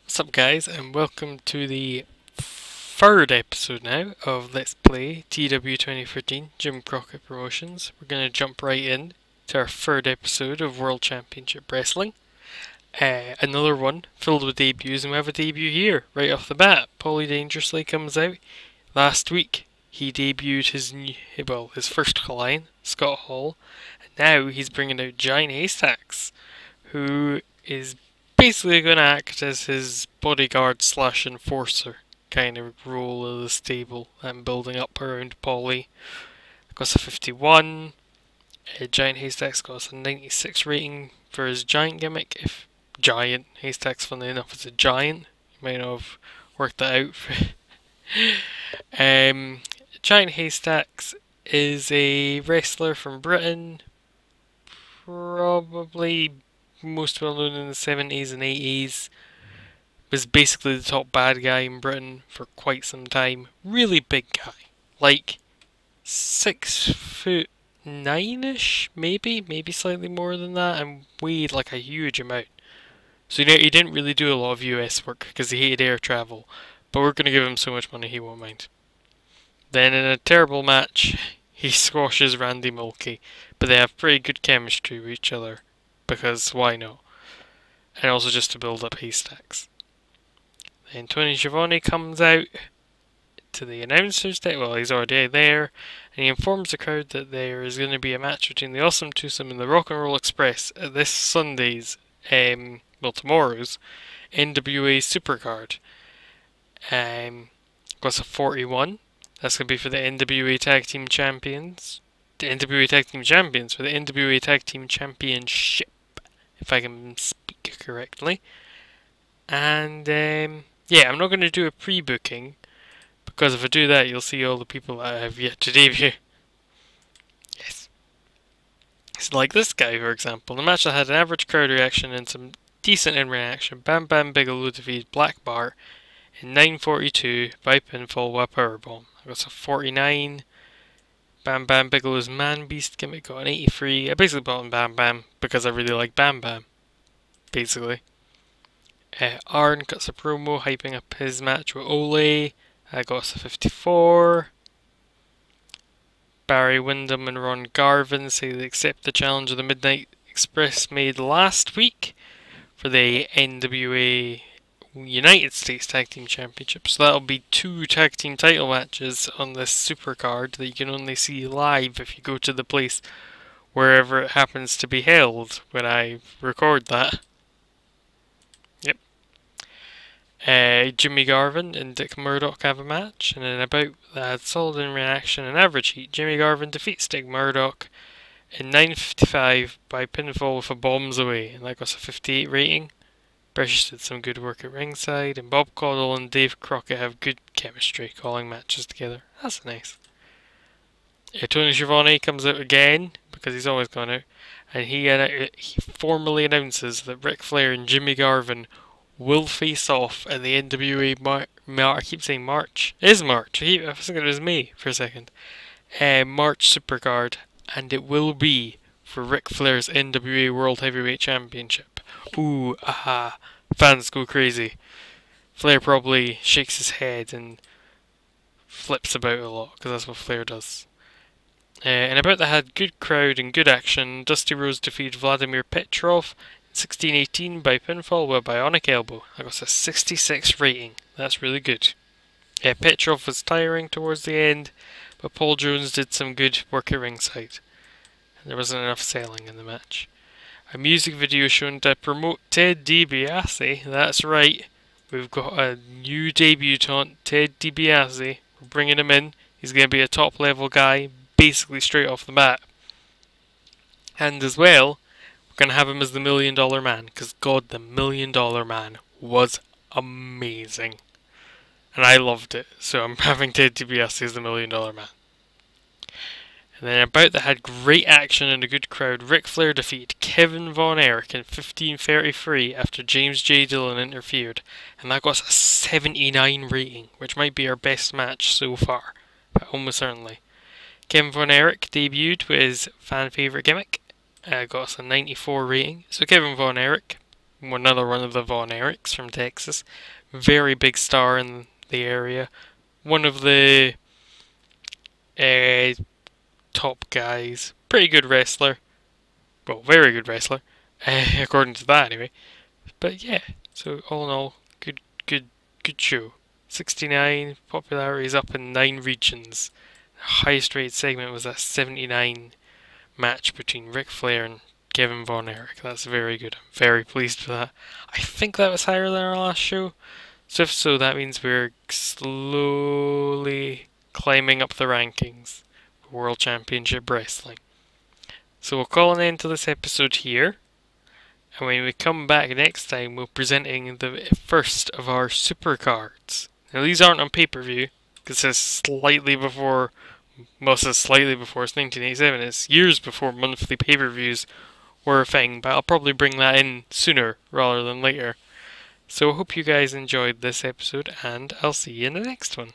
What's up guys, and welcome to the third episode now of Let's Play TEW 2013 Jim Crockett Promotions. We're going to jump right in to our third episode of World Championship Wrestling. Another one filled with debuts, and we have a debut here right off the bat. Paulie Dangerously comes out. Last week he debuted his first client, Scott Hall, and now he's bringing out Giant Haystacks, who is basically going to act as his bodyguard slash enforcer kind of role of the stable and building up around Paulie. Got a 51. Giant Haystacks got a 96 rating for his giant gimmick. If Giant Haystacks, funnily enough, is a giant, you might not have worked that out. Giant Haystacks is a wrestler from Britain, probably most well known in the 70s and 80s. Was basically the top bad guy in Britain for quite some time. Really big guy, like 6'9"-ish, maybe slightly more than that, and weighed like a huge amount. So he didn't really do a lot of US work because he hated air travel, but we're going to give him so much money he won't mind. Then in a terrible match, he squashes Randy Mulkey, but they have pretty good chemistry with each other, because why not? And also just to build up Haystacks. Then Tony Schiavone comes out to the announcers deck. Well, he's already there, and he informs the crowd that there is going to be a match between the Awesome Twosome and the Rock and Roll Express at this Sunday's, tomorrow's NWA Supercard. Got a 41. That's going to be for the NWA Tag Team Champions. The NWA Tag Team Champions for the NWA Tag Team Championship, if I can speak correctly. And yeah, I'm not going to do a pre-booking, because if I do that, you'll see all the people that I have yet to debut. Yes. It's like this guy, for example. The match that had an average crowd reaction and some decent in-ring action. Bam Bam Bigelow defeated Black Bar in 9:42 by pinfall with a powerbomb. I got a 49. Bam Bam Bigelow's Man Beast gimmick got an 83. I basically bought Bam Bam because I really like Bam Bam, basically. Arn cuts a promo hyping up his match with Ole. I got a 54. Barry Windham and Ron Garvin say they accept the challenge of the Midnight Express made last week for the NWA United States Tag Team Championship. So that'll be 2 tag team title matches on this supercard that you can only see live if you go to the place wherever it happens to be held when I record that. Yep. Jimmy Garvin and Dick Murdoch have a match, and in a bout that had solid in reaction and average heat, Jimmy Garvin defeats Dick Murdoch in 9:55 by pinfall with a bombs away, and that got a 58 rating. British did some good work at ringside, and Bob Caudle and Dave Crockett have good chemistry calling matches together. That's nice. Tony Schiavone comes out again, because he's always gone out, and he formally announces that Ric Flair and Jimmy Garvin will face off at the NWA I keep saying March. It is March. I was thinking it was May for a second. March Supercard, and it will be for Ric Flair's NWA World Heavyweight Championship. Ooh, aha. Fans go crazy. Flair probably shakes his head and flips about a lot, because that's what Flair does. And about that had good crowd and good action. Dusty Rhodes defeated Vladimir Petrov in 16:18 by pinfall with a bionic elbow. I got a 66 rating. That's really good. Petrov was tiring towards the end, but Paul Jones did some good work at ringside. There wasn't enough selling in the match. A music video shown to promote Ted DiBiase. That's right. We've got a new debutant, Ted DiBiase. We're bringing him in. He's going to be a top level guy, basically straight off the bat. And as well, we're going to have him as the $1 Million Man, because God, the $1 Million Man was amazing. And I loved it, so I'm having Ted DiBiase as the $1 Million Man. And then about that had great action and a good crowd, Ric Flair defeated Kevin Von Erich in 15:33 after James J. Dillon interfered, and that got a 79 rating, which might be our best match so far, almost certainly. Kevin Von Erich debuted with his fan favourite gimmick, got us a 94 rating. So Kevin Von Erich, another one of the Von Erichs from Texas. Very big star in the area. One of the top guys. Pretty good wrestler. Well, very good wrestler. According to that, anyway. But yeah, so all in all, good show. 69, popularity is up in 9 regions. The highest rated segment was a 79 match between Ric Flair and Kevin Von Erich. That's very good. I'm very pleased with that. I think that was higher than our last show. So if so, that means we're slowly climbing up the rankings for World Championship Wrestling. So we'll call an end to this episode here. And when we come back next time, we'll be presenting the first of our supercards. Now these aren't on pay-per-view, because it's slightly before, well, it's slightly before, it's 1987, it's years before monthly pay-per-views were a thing, but I'll probably bring that in sooner rather than later. So I hope you guys enjoyed this episode, and I'll see you in the next one.